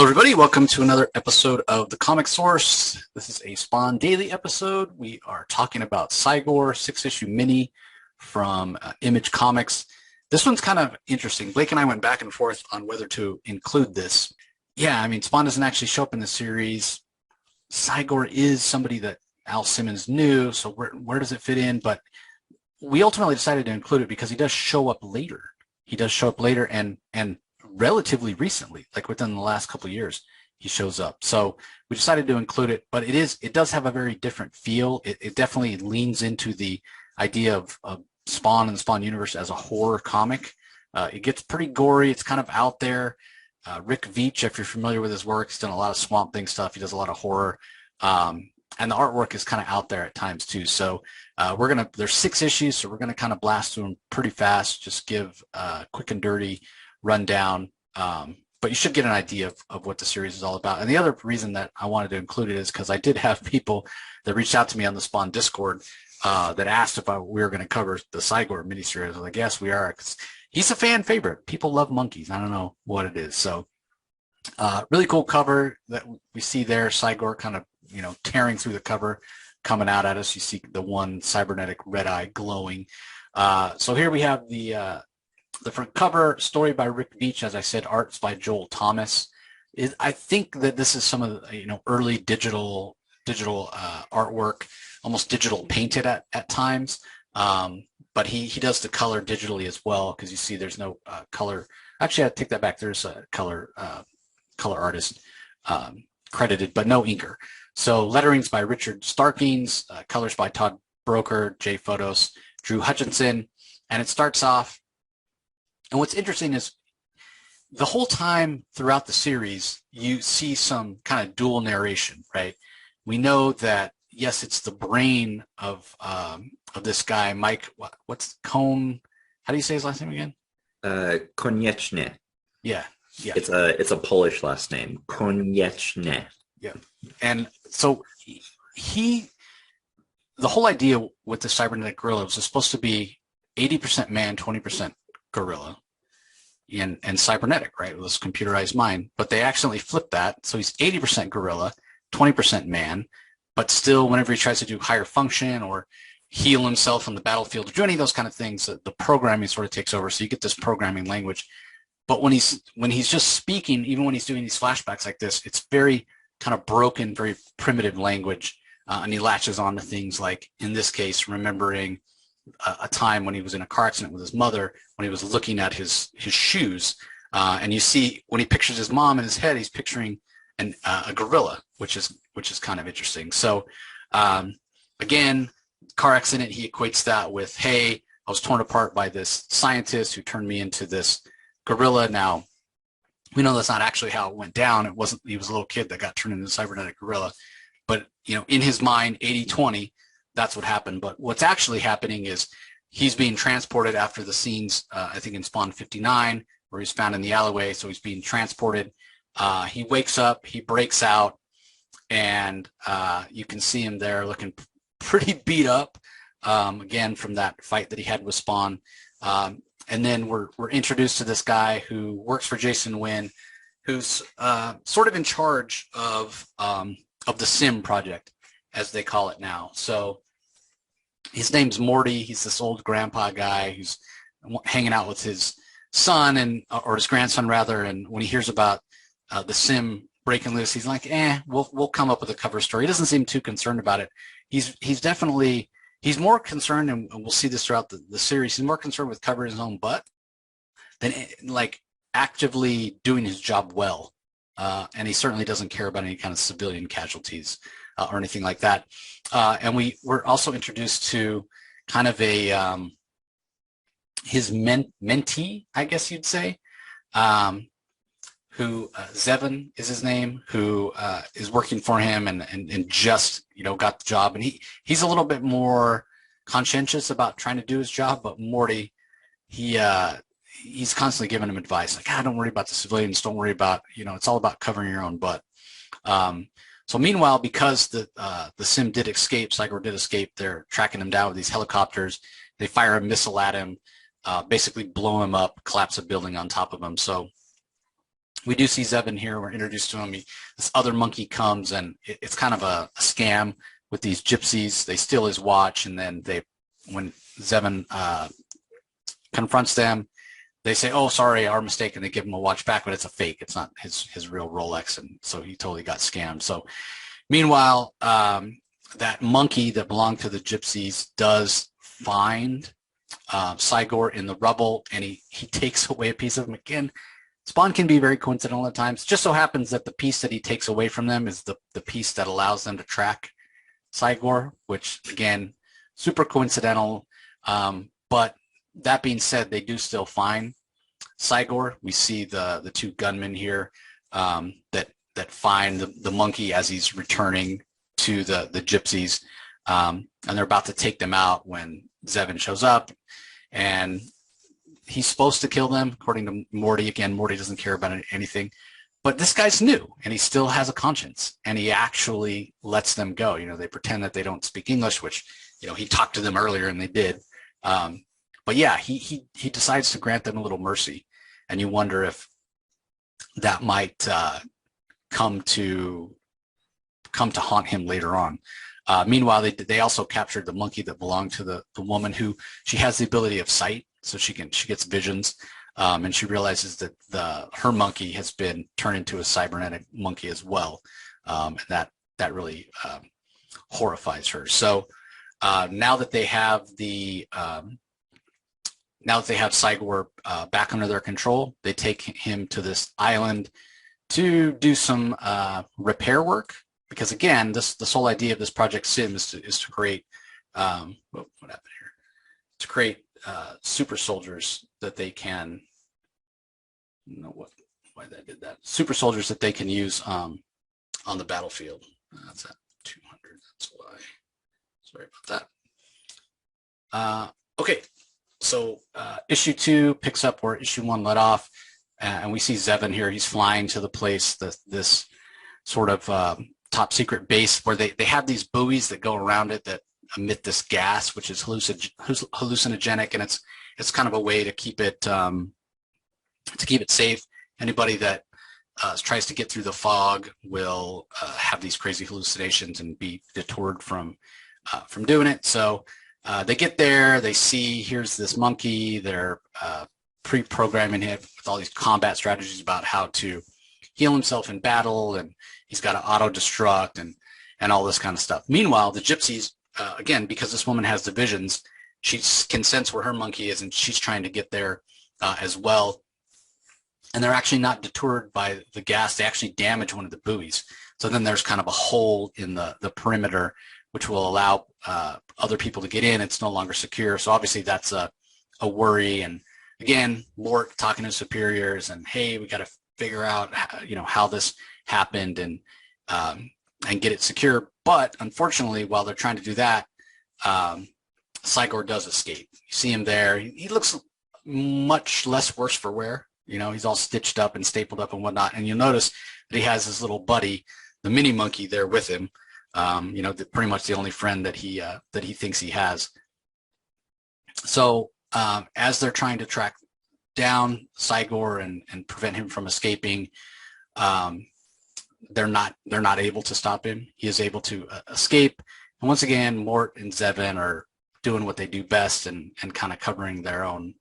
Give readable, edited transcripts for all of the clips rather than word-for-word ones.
Hello, everybody. Welcome to another episode of The Comic Source. This is a Spawn Daily episode. We are talking about Cy-Gor, 6-issue mini from Image Comics. This one's kind of interesting. Blake and I went back and forth on whether to include this. Yeah, I mean, Spawn doesn't actually show up in the series. Cy-Gor is somebody that Al Simmons knew, so where does it fit in? But we ultimately decided to include it because he does show up later. He does show up later and relatively recently, like within the last couple of years, he shows up. So we decided to include it, but it does have a very different feel. It definitely leans into the idea of Spawn and the Spawn universe as a horror comic. It gets pretty gory. It's kind of out there. Rick Veitch, if you're familiar with his work, he's done a lot of Swamp Thing stuff. He does a lot of horror. And the artwork is kind of out there at times too. So there's 6 issues, so we're going to kind of blast through them pretty fast, just give a quick and dirty rundown, but you should get an idea of what the series is all about. And the other reason that I wanted to include it is because I did have people that reached out to me on the Spawn Discord that asked if we were going to cover the Cy-Gor miniseries. I was like, yes, we are. He's a fan favorite. People love monkeys. I don't know what it is. So really cool cover that we see there. Cy-Gor kind of, tearing through the cover, coming out at us. You see the one cybernetic red eye glowing. So here we have the front cover, story by Rick Veitch, as I said, arts by Joel Thomas. I think that this is some of the early digital artwork, almost digital painted at times. But he does the color digitally as well, because you see there's no color. Actually, I take that back. There's a color artist credited, but no inker. So letterings by Richard Starkings, colors by Todd Broeker, Fotos, Drew Hutchinson, and it starts off. And what's interesting is the whole time throughout the series, you see some kind of dual narration, right? We know that, yes, it's the brain of this guy, Mike, what's Cone? How do you say his last name again? Konieczny. Yeah. It's a Polish last name, Konieczny. Yeah. And so the whole idea with the cybernetic gorilla was supposed to be 80% man, 20% gorilla and cybernetic, right? It was computerized mind, but they accidentally flipped that. So he's 80% gorilla, 20% man, but still whenever he tries to do higher function or heal himself on the battlefield or do any of those kind of things, the programming sort of takes over. So you get this programming language. But when he's just speaking, even when he's doing these flashbacks like this, it's very kind of broken, very primitive language. And he latches on to things like, in this case, remembering a time when he was in a car accident with his mother, when he was looking at his shoes, and you see when he pictures his mom in his head, he's picturing a gorilla, which is kind of interesting. So again, car accident, he equates that with, hey, I was torn apart by this scientist who turned me into this gorilla. Now we know that's not actually how it went down. It wasn't. He was a little kid that got turned into a cybernetic gorilla, but in his mind, 80-20. That's what happened. But what's actually happening is he's being transported after the scenes, I think in Spawn 59, where he's found in the alleyway. So he's being transported. He wakes up, he breaks out, and you can see him there looking pretty beat up, again, from that fight that he had with Spawn. And then we're introduced to this guy who works for Jason Wynn, who's sort of in charge of the Sim project, as they call it now. So his name's Morty. He's this old grandpa guy who's hanging out with his son or his grandson rather. And when he hears about the Sim breaking loose, he's like, we'll come up with a cover story. He doesn't seem too concerned about it. He's more concerned, and we'll see this throughout the series, he's more concerned with covering his own butt than like actively doing his job well. And he certainly doesn't care about any kind of civilian casualties or anything like that. And we're also introduced to kind of his mentee, I guess you'd say, who Zevon is his name, who is working for him and just got the job. And he's a little bit more conscientious about trying to do his job, but Morty, he's constantly giving him advice like, don't worry about the civilians, don't worry about, it's all about covering your own butt. So meanwhile, because the Sim did escape, Cy-Gor did escape, they're tracking him down with these helicopters. They fire a missile at him, basically blow him up, collapse a building on top of him. So we do see Zevin here. We're introduced to him. This other monkey comes, and it's kind of a scam with these gypsies. They steal his watch, and then when Zevin confronts them, they say, "Oh, sorry, our mistake," and they give him a watch back, but it's a fake. It's not his real Rolex, and so he totally got scammed. So meanwhile, that monkey that belonged to the gypsies does find Cy-Gor in the rubble, and he takes away a piece of him. Again, Spawn can be very coincidental at times. It just so happens that the piece that he takes away from them is the piece that allows them to track Cy-Gor, which, again, super coincidental. But that being said, they do still find Cy-Gor. We see the two gunmen here that find the monkey as he's returning to the gypsies, and they're about to take them out when Zevin shows up, and he's supposed to kill them, according to Morty. Again, Morty doesn't care about anything, but this guy's new, and he still has a conscience, and he actually lets them go. They pretend that they don't speak English, which, he talked to them earlier, and they did. But yeah, he decides to grant them a little mercy, and you wonder if that might come to haunt him later on. Meanwhile, they also captured the monkey that belonged to the woman, who she has the ability of sight, so she gets visions, and she realizes that her monkey has been turned into a cybernetic monkey as well, and that really horrifies her. So now that they have Cy-Gor back under their control, they take him to this island to do some repair work. Because again, this whole idea of this Project Sim is to create what happened here? To create super soldiers that they can. I don't know why that did that. Super soldiers that they can use on the battlefield. That's at 200. That's why. Sorry about that. Okay, so issue 2 picks up where issue 1 let off, and we see Zevin here. He's flying to the place, this sort of top secret base where they have these buoys that go around it that emit this gas, which is hallucinogenic, and it's kind of a way to keep it safe. Anybody that tries to get through the fog will have these crazy hallucinations and be deterred from doing it. So they get there, they see here's this monkey. They're pre-programming it with all these combat strategies about how to heal himself in battle, and he's got to auto-destruct and all this kind of stuff. Meanwhile, the gypsies, again, because this woman has the visions, she can sense where her monkey is, and she's trying to get there as well. And they're actually not deterred by the gas. They actually damage one of the buoys. So then there's kind of a hole in the perimeter, which will allow other people to get in. It's no longer secure. So obviously that's a worry. And again, Mort talking to superiors and, hey, we got to figure out how this happened and get it secure. But unfortunately, while they're trying to do that, Cy-Gor does escape. You see him there. He looks much less worse for wear. He's all stitched up and stapled up and whatnot. And you'll notice that he has his little buddy, the mini monkey, there with him. Pretty much the only friend that he thinks he has. So as they're trying to track down Cy-Gor and prevent him from escaping, they're not able to stop him. He is able to escape. And once again, Mort and Zevin are doing what they do best and kind of covering their own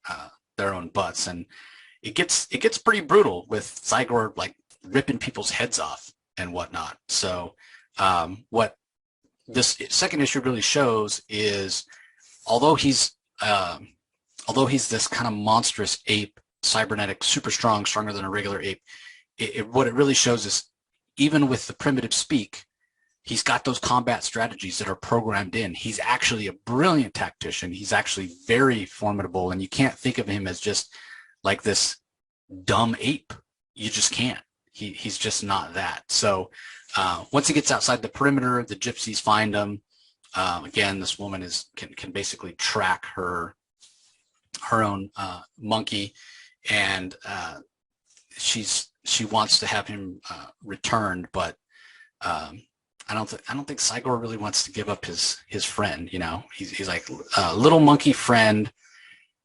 butts. And it gets pretty brutal with Cy-Gor like ripping people's heads off and whatnot. So what this second issue really shows is, although he's this kind of monstrous ape, cybernetic, super strong, stronger than a regular ape, what it really shows is, even with the primitive speak, he's got those combat strategies that are programmed in. He's actually a brilliant tactician. He's actually very formidable, and you can't think of him as just like this dumb ape. You just can't. He's just not that. So once he gets outside the perimeter, the gypsies find him. Again, this woman can basically track her own monkey, and she wants to have him returned, but I don't think Cy-Gor really wants to give up his friend. He's like, little monkey friend,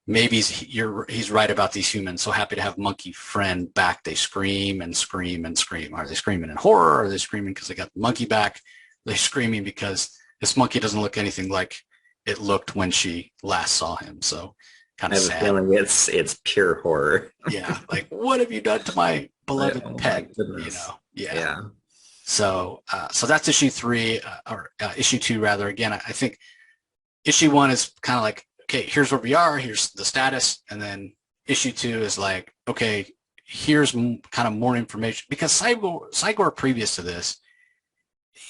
maybe he's right about these humans. So happy to have monkey friend back. They scream and scream and scream. Are they screaming in horror? Are they screaming because they got the monkey back? Are they screaming because this monkey doesn't look anything like it looked when she last saw him? So kind I of have sad. a feeling it's pure horror. Yeah, like what have you done to my beloved Oh pet? my goodness. Yeah. Yeah. So so that's issue 3 or issue 2 rather. Again, I think issue 1 is kind of like, okay, here's where we are, here's the status, and then issue 2 is like, okay, here's kind of more information, because Cy-Gor previous to this,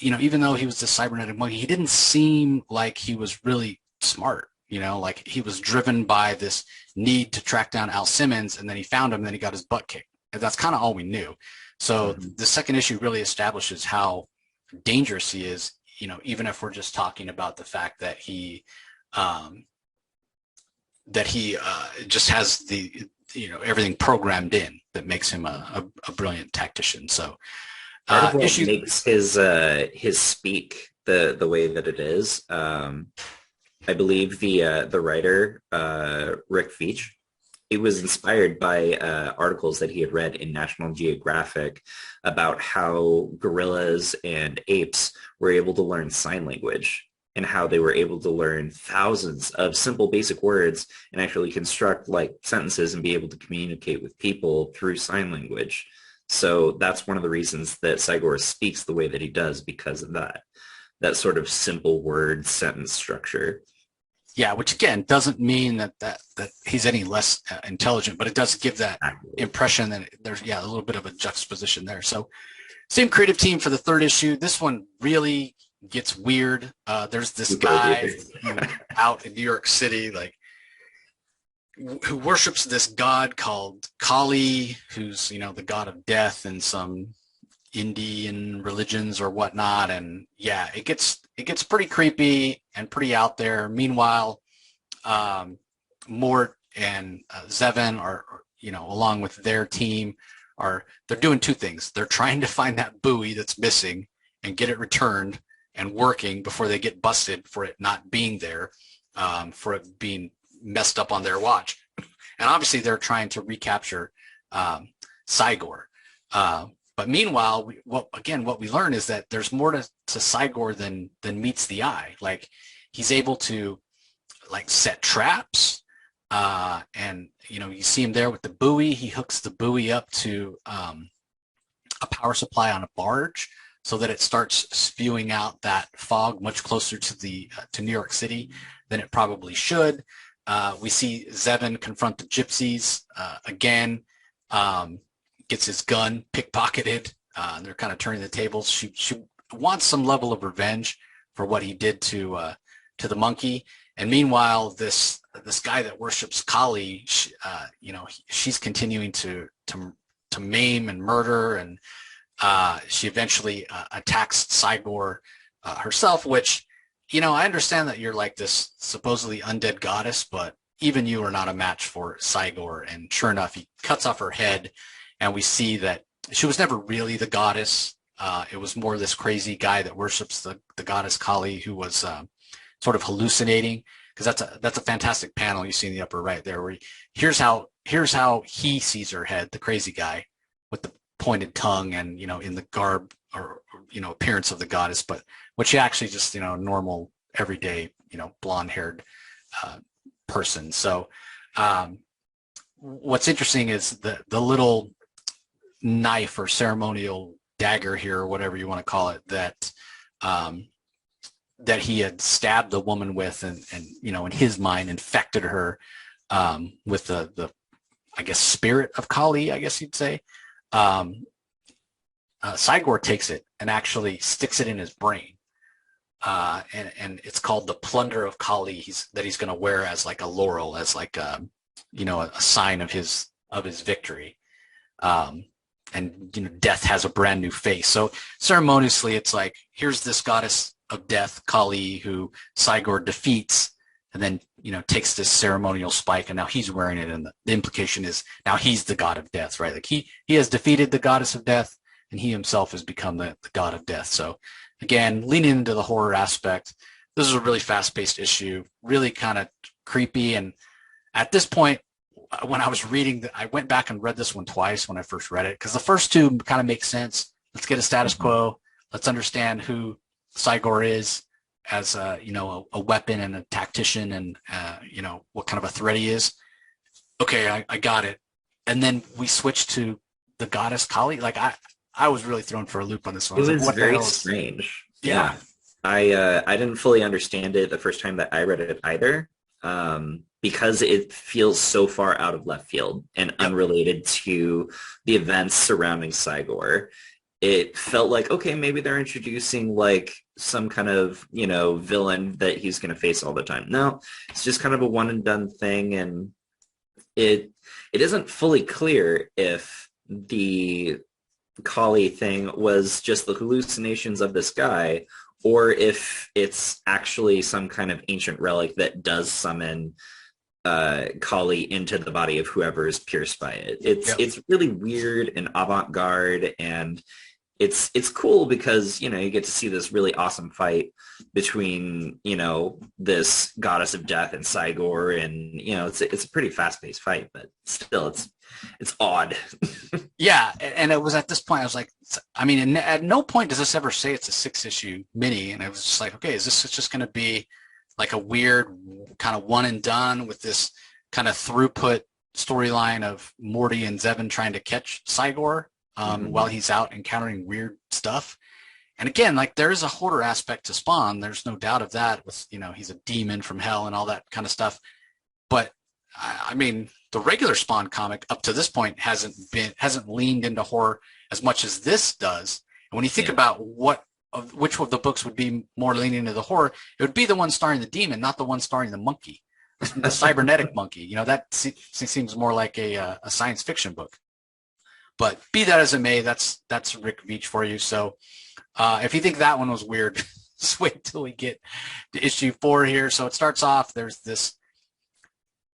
even though he was the cybernetic monkey, he didn't seem like he was really smart. Like he was driven by this need to track down Al Simmons, and then he found him, and then he got his butt kicked. And that's kind of all we knew. So the second issue really establishes how dangerous he is, even if we're just talking about the fact that he just has the everything programmed in that makes him a brilliant tactician. So part of what makes his speak the way that it is, I believe the writer Rick Veitch, he was inspired by articles that he had read in National Geographic about how gorillas and apes were able to learn sign language, and how they were able to learn thousands of simple basic words and actually construct like sentences and be able to communicate with people through sign language. So that's one of the reasons that Cy-Gor speaks the way that he does, because of that sort of simple word sentence structure. Yeah, which again doesn't mean that he's any less intelligent, but it does give that impression that there's a little bit of a juxtaposition there. So same creative team for the third issue. This one really gets weird. There's this guy out in New York City, like, who worships this god called Kali, who's the god of death in some Indian religions or whatnot. And yeah, it gets pretty creepy and pretty out there. Meanwhile, Mort and Zevin are along with their team they're doing two things. They're trying to find that buoy that's missing and get it returned and working before they get busted for it not being there, for it being messed up on their watch. And obviously they're trying to recapture Cy-Gor. But meanwhile, what we learn is that there's more to Cy-Gor than meets the eye. Like, he's able to like set traps, and you see him there with the buoy. He hooks the buoy up to a power supply on a barge, so that it starts spewing out that fog much closer to New York City than it probably should. We see Zevin confront the gypsies again. Gets his gun pickpocketed. They're kind of turning the tables. She wants some level of revenge for what he did to the monkey. And meanwhile, this guy that worships Kali, she's continuing to maim and murder, and she eventually attacks Cy-Gor herself, which, I understand that you're like this supposedly undead goddess, but even you are not a match for Cy-Gor. And sure enough, he cuts off her head, and we see that she was never really the goddess. It was more this crazy guy that worships the goddess Kali, who was sort of hallucinating, because that's a fantastic panel you see in the upper right there, where here's how he sees her head, the crazy guy with the pointed tongue and in the garb or appearance of the goddess, but what she actually just normal everyday blonde haired person. So what's interesting is the little knife or ceremonial dagger here, or whatever you want to call it, that he had stabbed the woman with, and in his mind infected her with the I guess spirit of Kali, I guess you'd say. Cy-Gor takes it and actually sticks it in his brain, and it's called the plunder of Kali. That he's going to wear as like a laurel, as like a sign of his victory. And death has a brand new face. So ceremoniously, it's like, here's this goddess of death, Kali, who Cy-Gor defeats, and then takes this ceremonial spike, and now he's wearing it. And the implication is now he's the god of death, right? Like he has defeated the goddess of death, and he himself has become the god of death. So again, leaning into the horror aspect. This is a really fast-paced issue, really kind of creepy, and at this point, when I was reading, I went back and read this one twice when I first read it, because the first two kind of make sense. Let's get a status quo. Let's understand who Cy-Gor is as a weapon and a tactician, and what kind of a threat he is. Okay, I got it. And then we switched to the goddess Kali. Like I was really thrown for a loop on this one. It was like, very strange. Yeah. I didn't fully understand it the first time that I read it either, because it feels so far out of left field and unrelated to the events surrounding Cy-Gor. It felt like, okay, maybe they're introducing like some kind of, villain that he's going to face all the time. No, it's just kind of a one and done thing. And it isn't fully clear if the Kali thing was just the hallucinations of this guy, or if it's actually some kind of ancient relic that does summon Kali into the body of whoever is pierced by it. It's really weird and avant-garde, and it's cool because you get to see this really awesome fight between this goddess of death and Cy-Gor, and it's a pretty fast-paced fight, but still it's odd. Yeah, and it was at this point I was like, and at no point does this ever say it's a 6-issue mini, and I was just like, okay, is this just going to be like a weird kind of one and done with this kind of throughput storyline of Morty and Zevin trying to catch Cy-Gor while he's out encountering weird stuff? And again, like there is a hoarder aspect to Spawn. There's no doubt of that. With he's a demon from hell and all that kind of stuff. But the regular Spawn comic up to this point hasn't leaned into horror as much as this does. And when you think about which of the books would be more leaning into the horror, it would be the one starring the demon, not the one starring the monkey, the cybernetic monkey. That seems more like a science fiction book. But be that as it may, that's Rick Veitch for you. So if you think that one was weird, just wait till we get to issue 4 here. So it starts off, there's this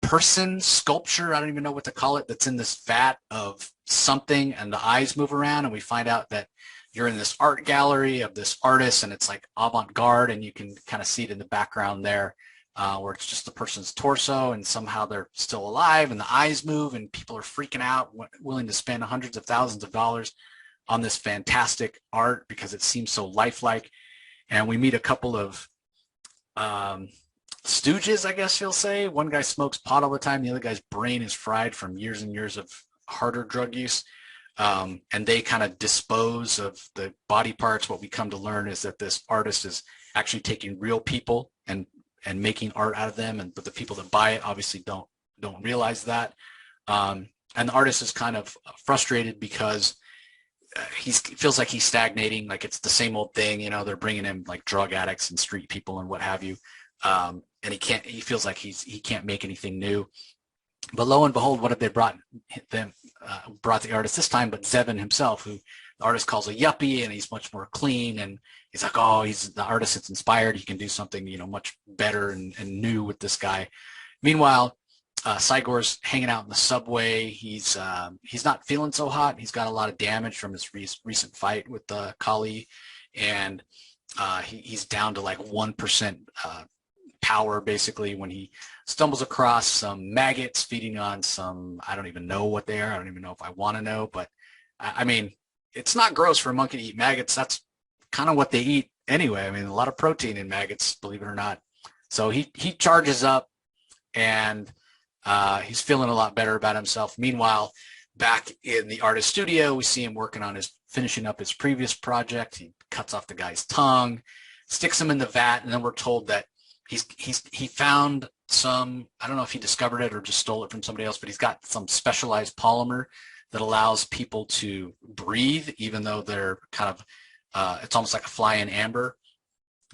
person sculpture, I don't even know what to call it, that's in this vat of something, and the eyes move around, and we find out that you're in this art gallery of this artist, and it's like avant-garde, and you can kind of see it in the background there, where it's just the person's torso, and somehow they're still alive, and the eyes move, and people are freaking out, willing to spend hundreds of thousands of dollars on this fantastic art because it seems so lifelike. And we meet a couple of stooges, I guess you'll say. One guy smokes pot all the time. The other guy's brain is fried from years and years of harder drug use. And they kind of dispose of the body parts. What we come to learn is that this artist is actually taking real people and making art out of them. But the people that buy it obviously don't realize that. And the artist is kind of frustrated because he feels like he's stagnating. Like it's the same old thing. They're bringing in like drug addicts and street people and what have you. And he feels like he can't make anything new. But lo and behold, what have they brought the artist this time but Zevin himself, who the artist calls a yuppie, and he's much more clean, and he's like, oh, he's the artist that's inspired, he can do something much better and new with this guy. Meanwhile, Cy-Gor's hanging out in the subway. He's not feeling so hot. He's got a lot of damage from his recent fight with Kali, and he's down to like 1% power basically when he stumbles across some maggots feeding on some, I don't even know what they are. I don't even know if I want to know, but it's not gross for a monkey to eat maggots. That's kind of what they eat anyway. A lot of protein in maggots, believe it or not. So he charges up, and he's feeling a lot better about himself. Meanwhile, back in the artist studio, we see him working on finishing up his previous project. He cuts off the guy's tongue, sticks him in the vat, and then we're told that he found some, I don't know if he discovered it or just stole it from somebody else, but he's got some specialized polymer that allows people to breathe, even though they're kind of, it's almost like a fly in amber,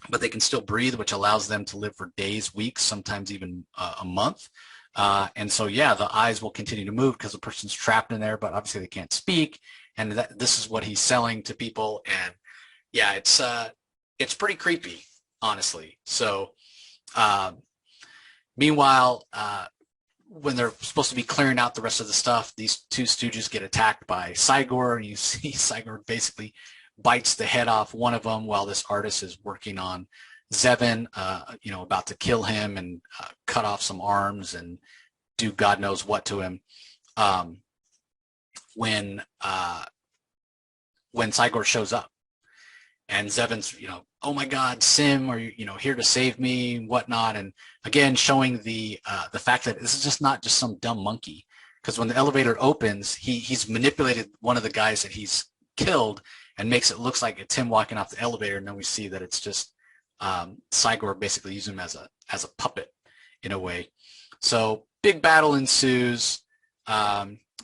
but they can still breathe, which allows them to live for days, weeks, sometimes even a month. And so, the eyes will continue to move because the person's trapped in there, but obviously they can't speak. And this is what he's selling to people. And it's pretty creepy, honestly. So, meanwhile, when they're supposed to be clearing out the rest of the stuff, these two stooges get attacked by Cy-Gor, and you see Cy-Gor basically bites the head off one of them while this artist is working on Zevin, about to kill him and cut off some arms and do God knows what to him. When Cy-Gor shows up, and Zevon's, oh my God, Sim, are you, here to save me, whatnot, and again showing the fact that this is just not just some dumb monkey, because when the elevator opens, he's manipulated one of the guys that he's killed and makes it look like it's him walking off the elevator, and then we see that it's just Cy-Gor basically using him as a puppet in a way. So big battle ensues.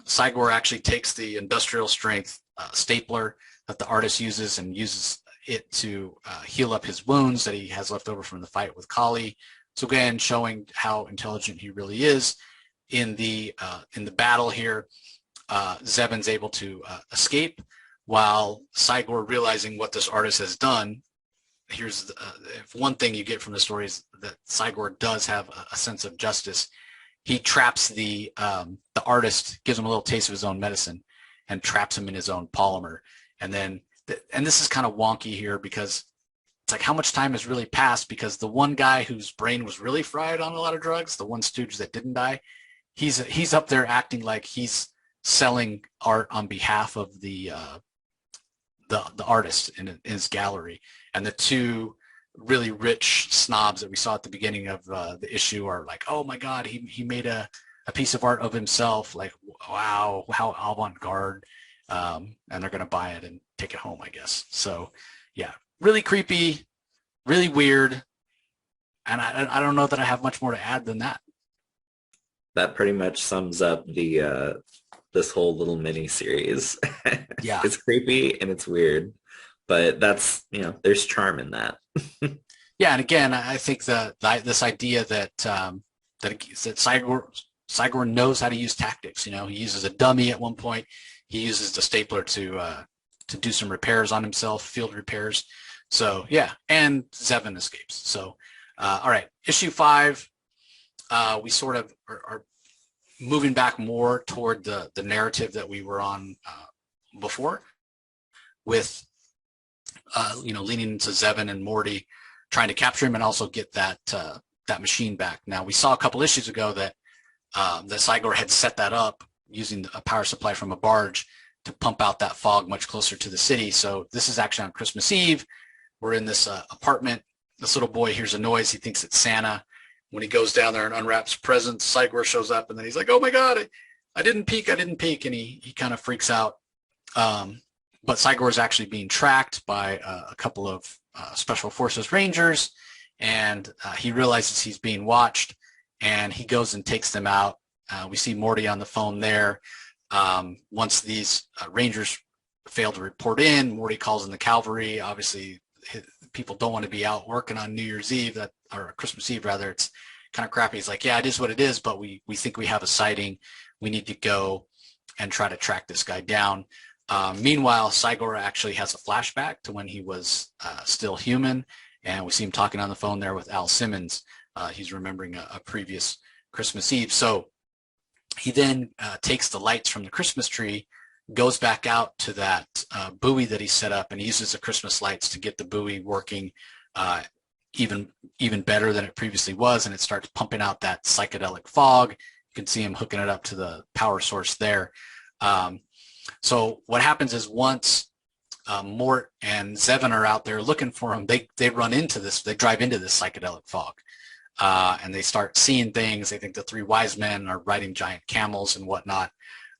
Cy-Gor actually takes the industrial strength stapler that the artist uses and uses it to heal up his wounds that he has left over from the fight with Kali. So again, showing how intelligent he really is. In the battle here, Zevon's able to escape, while Cy-Gor, realizing what this artist has done. Here's if one thing you get from the story is that Cy-Gor does have a sense of justice. He traps the artist, gives him a little taste of his own medicine, and traps him in his own polymer. And then, and this is kind of wonky here, because it's like how much time has really passed, because the one guy whose brain was really fried on a lot of drugs, the one stooge that didn't die, he's up there acting like he's selling art on behalf of the artist in his gallery. And the two really rich snobs that we saw at the beginning of the issue are like, oh my God, he made a piece of art of himself. Like, wow, how avant-garde. And they're going to buy it and take it home, I guess. So yeah, really creepy, really weird. And I don't know that I have much more to add than that. That pretty much sums up the this whole little mini series. Yeah. It's creepy and it's weird, but that's, there's charm in that. Yeah. And again, I think this idea that Cy-Gor knows how to use tactics. He uses a dummy at one point. He uses the stapler to do some repairs on himself, field repairs. So yeah, and Zevon escapes. So all right, issue 5, we sort of are moving back more toward the narrative that we were on before, with leaning into Zevon and Morty trying to capture him and also get that machine back. Now, we saw a couple issues ago that Cy-Gor had set that up using a power supply from a barge to pump out that fog much closer to the city. So this is actually on Christmas Eve. We're in this apartment. This little boy hears a noise. He thinks it's Santa. When he goes down there and unwraps presents, Cy-Gor shows up, and then he's like, oh my God, I didn't peek. And he kind of freaks out. But Cy-Gor is actually being tracked by a couple of Special Forces Rangers, and he realizes he's being watched, and he goes and takes them out. We see Morty on the phone there. Once these Rangers fail to report in, Morty calls in the cavalry. Obviously, people don't want to be out working on New Year's Eve, or Christmas Eve rather. It's kind of crappy. He's like, yeah, it is what it is, but we think we have a sighting. We need to go and try to track this guy down. Meanwhile, Cy-Gor actually has a flashback to when he was still human, and we see him talking on the phone there with Al Simmons. He's remembering a previous Christmas Eve. So he then takes the lights from the Christmas tree, goes back out to that buoy that he set up, and he uses the Christmas lights to get the buoy working even better than it previously was, and it starts pumping out that psychedelic fog. You can see him hooking it up to the power source there. So what happens is once Mort and Zevon are out there looking for him, they run into this, they drive into this psychedelic fog. And they start seeing things. They think the 3 wise men are riding giant camels and whatnot.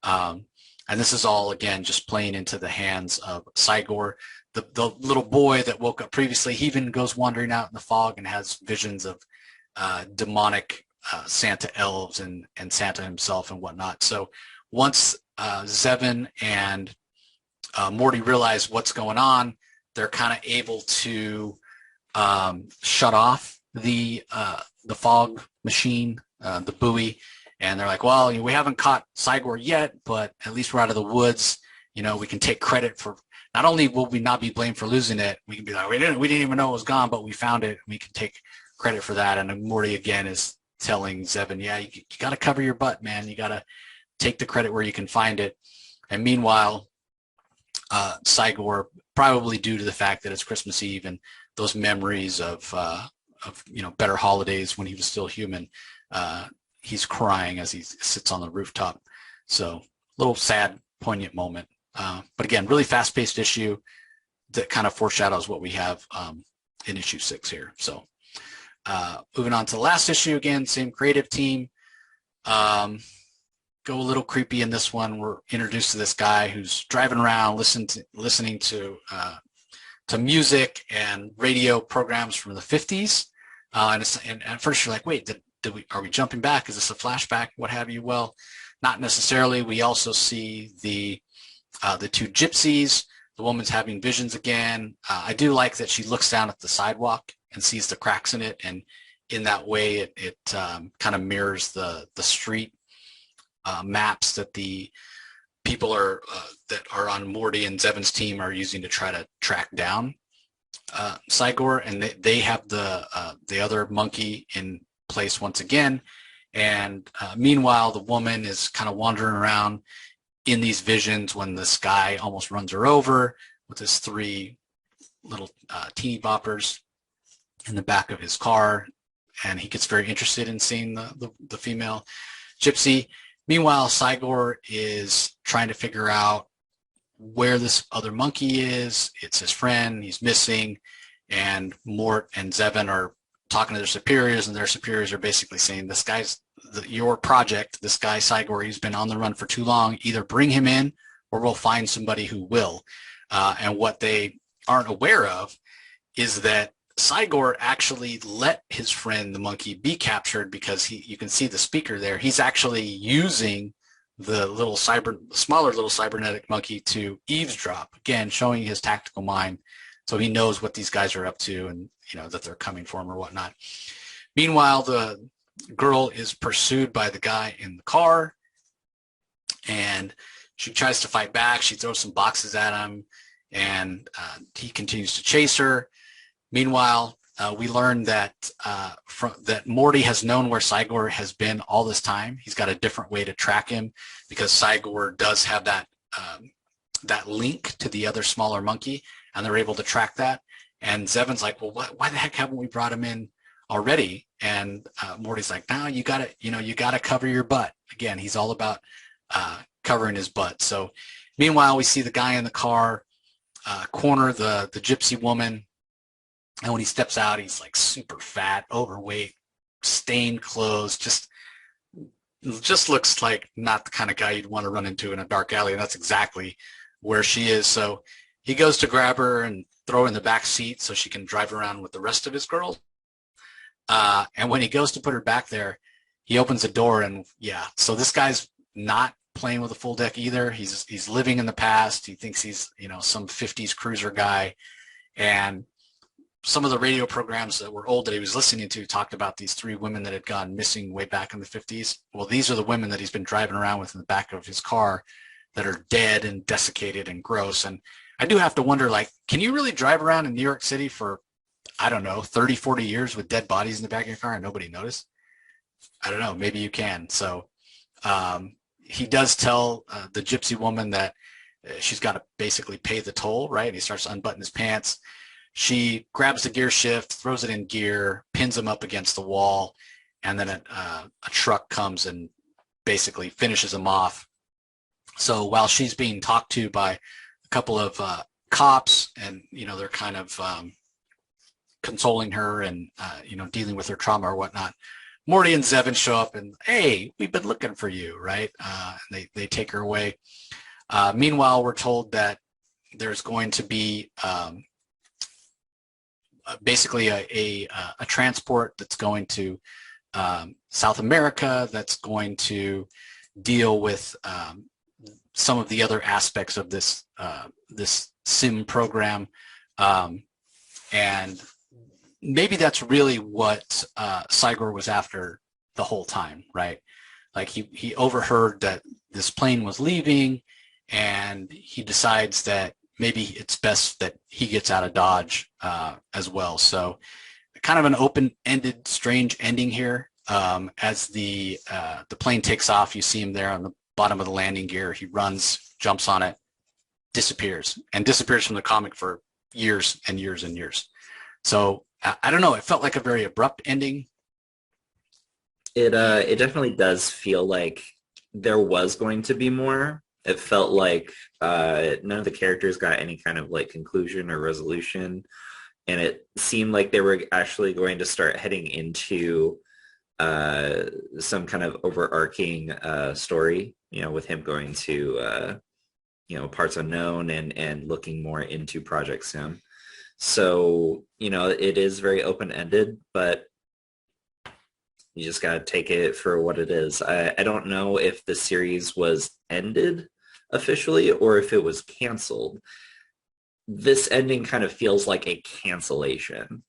And this is all, again, just playing into the hands of Cy-Gor. The little boy that woke up previously, he even goes wandering out in the fog and has visions of demonic Santa elves and Santa himself and whatnot. So once Zevon and Morty realize what's going on, they're kind of able to shut off the fog machine, the buoy, and they're like, well, we haven't caught Cy-Gor yet, but at least we're out of the woods. We can take credit for, not only will we not be blamed for losing it, we can be like, we didn't even know it was gone, but we found it. We can take credit for that. And Morty again is telling Zevon, yeah, you got to cover your butt, man. You got to take the credit where you can find it. And meanwhile, Cy-Gor, probably due to the fact that it's Christmas Eve and those memories of better holidays when he was still human, he's crying as he sits on the rooftop. So little sad, poignant moment. But again, really fast-paced issue that kind of foreshadows what we have in issue 6 here. So moving on to the last issue, again, same creative team. Go a little creepy in this one. We're introduced to this guy who's driving around, listening to music and radio programs from the 50s. And at first you're like, wait, are we jumping back? Is this a flashback? What have you? Well, not necessarily. We also see the two gypsies. The woman's having visions again. I do like that she looks down at the sidewalk and sees the cracks in it, and in that way, it kind of mirrors the street maps that the people that are on Morty and Zevon's team are using to try to track down Cy-Gor, and they have the other monkey in place once again. And meanwhile, the woman is kind of wandering around in these visions when this guy almost runs her over with his 3 little teeny boppers in the back of his car, and he gets very interested in seeing the female gypsy. Meanwhile, Cy-Gor is trying to figure out where this other monkey is. It's his friend. He's missing, and Mort and Zevon are talking to their superiors, and their superiors are basically saying, this guy's your project. This guy Cy-Gor, he's been on the run for too long. Either bring him in or we'll find somebody who will. And what they aren't aware of is that Cy-Gor actually let his friend, the monkey, be captured, because you can see the speaker there. He's actually using the smaller little cybernetic monkey to eavesdrop, again, showing his tactical mind. So he knows what these guys are up to, and that they're coming for him or whatnot. Meanwhile, the girl is pursued by the guy in the car, and she tries to fight back. She throws some boxes at him, and he continues to chase her. Meanwhile, we learn that that Morty has known where Cy-Gor has been all this time. He's got a different way to track him, because Cy-Gor does have that link to the other smaller monkey, and they're able to track that. And Zevon's like, well, why the heck haven't we brought him in already? And Morty's like, no, you gotta cover your butt. Again, he's all about covering his butt. So meanwhile, we see the guy in the car corner the gypsy woman. And when he steps out, he's like super fat, overweight, stained clothes, just looks like not the kind of guy you'd want to run into in a dark alley. And that's exactly where she is. So he goes to grab her and throw her in the back seat so she can drive around with the rest of his girls. And when he goes to put her back there, he opens the door, and so this guy's not playing with a full deck either. He's living in the past. He thinks he's, some 50s cruiser guy. And some of the radio programs that were old that he was listening to talked about these 3 women that had gone missing way back in the 50s. Well, these are the women that he's been driving around with in the back of his car that are dead and desiccated and gross. And I do have to wonder, can you really drive around in New York City for, I don't know, 30, 40 years with dead bodies in the back of your car and nobody noticed? I don't know. Maybe you can. So he does tell the gypsy woman that she's got to basically pay the toll, right? And he starts to unbutton his pants. She grabs the gear shift, throws it in gear, pins him up against the wall, and then a truck comes and basically finishes him off. So while she's being talked to by a couple of cops, and they're kind of consoling her and dealing with her trauma or whatnot, Morty and Zevon show up and, hey, we've been looking for you, right? And they take her away. Meanwhile, we're told that there's going to be basically a transport that's going to South America, that's going to deal with some of the other aspects of this sim program, and maybe that's really what Cy-Gor was after the whole time, right? Like he overheard that this plane was leaving, and he decides that maybe it's best that he gets out of Dodge as well. So kind of an open-ended, strange ending here. As the plane takes off, you see him there on the bottom of the landing gear. He runs, jumps on it, disappears from the comic for years and years and years. So I don't know. It felt like a very abrupt ending. It definitely does feel like there was going to be more. It felt like none of the characters got any kind of like conclusion or resolution, and it seemed like they were actually going to start heading into some kind of overarching story. With him going to parts unknown and looking more into Project Sim. So it is very open ended, but you just got to take it for what it is. I don't know if the series was ended officially or if it was canceled. This ending kind of feels like a cancellation.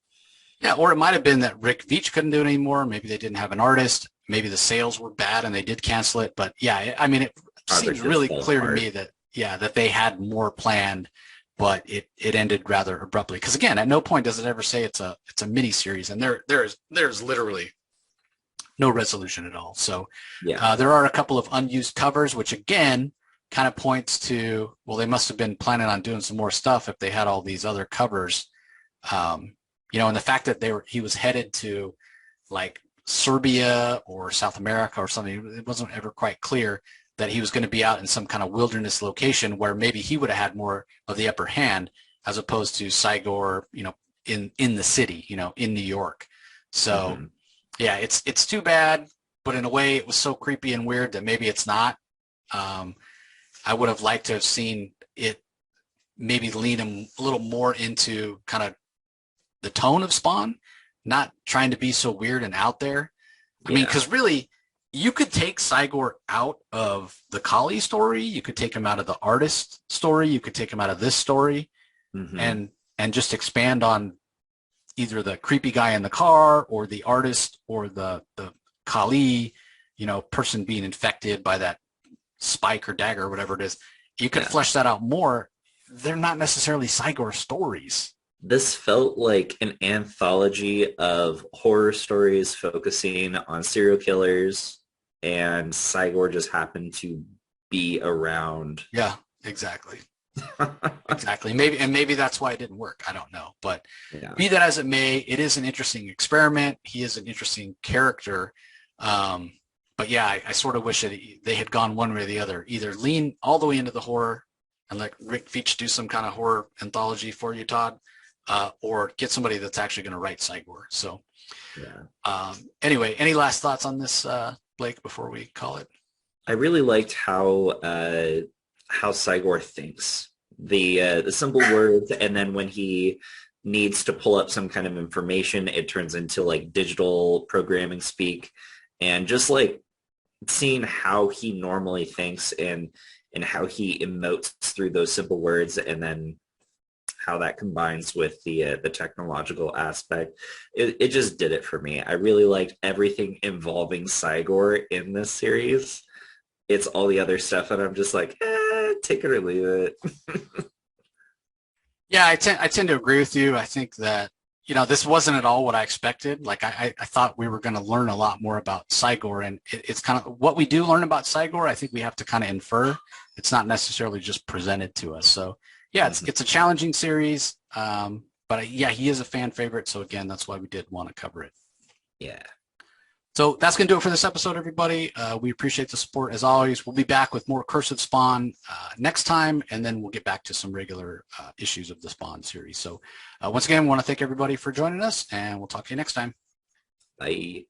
Yeah, or it might have been that Rick Veitch couldn't do it anymore. Maybe they didn't have an artist. Maybe the sales were bad and they did cancel it. But yeah, I mean, it seems really clear to me that, that they had more planned, but it ended rather abruptly. Because again, at no point does it ever say it's a mini series, and there's literally no resolution at all. So yeah, there are a couple of unused covers, which again kind of points to, well, they must have been planning on doing some more stuff if they had all these other covers. And the fact that he was headed to like Serbia or South America or something, it wasn't ever quite clear that he was going to be out in some kind of wilderness location where maybe he would have had more of the upper hand as opposed to Cy-Gor, in the city, in New York. So yeah, it's too bad, but in a way it was so creepy and weird that maybe it's not. I would have liked to have seen it maybe lean him a little more into kind of the tone of Spawn, not trying to be so weird and out there. I mean, because really, you could take Cy-Gor out of the Kali story. You could take him out of the artist story. You could take him out of this story and just expand on either the creepy guy in the car or the artist or the Kali, person being infected by that spike or dagger or whatever it is. You could flesh that out more. They're not necessarily Cy-Gor stories. This felt like an anthology of horror stories focusing on serial killers, and Cy-Gor just happened to be around. Yeah, exactly. Exactly. Maybe that's why it didn't work. I don't know. But be that as it may, it is an interesting experiment. He is an interesting character. But yeah, I sort of wish that they had gone one way or the other. Either lean all the way into the horror and let Rick Veitch do some kind of horror anthology for you, Todd, or get somebody that's actually going to write Cy-Gor. So anyway, any last thoughts on this, Blake, before we call it? I really liked how Cy-Gor thinks. The simple words, and then when he needs to pull up some kind of information, it turns into like digital programming speak, and just like seeing how he normally thinks and how he emotes through those simple words, and then how that combines with the technological aspect. It just did it for me. I really liked everything involving Cy-Gor in this series. It's all the other stuff, and I'm just like, take it or leave it. Yeah, I tend to agree with you. I think that, this wasn't at all what I expected. Like, I thought we were going to learn a lot more about Cy-Gor, and it's kind of what we do learn about Cy-Gor. I think we have to kind of infer. It's not necessarily just presented to us. So yeah, it's a challenging series. But yeah, he is a fan favorite. So again, that's why we did want to cover it. Yeah. So that's going to do it for this episode, everybody. We appreciate the support as always. We'll be back with more Curse of Spawn next time, and then we'll get back to some regular issues of the Spawn series. So once again, I want to thank everybody for joining us, and we'll talk to you next time. Bye.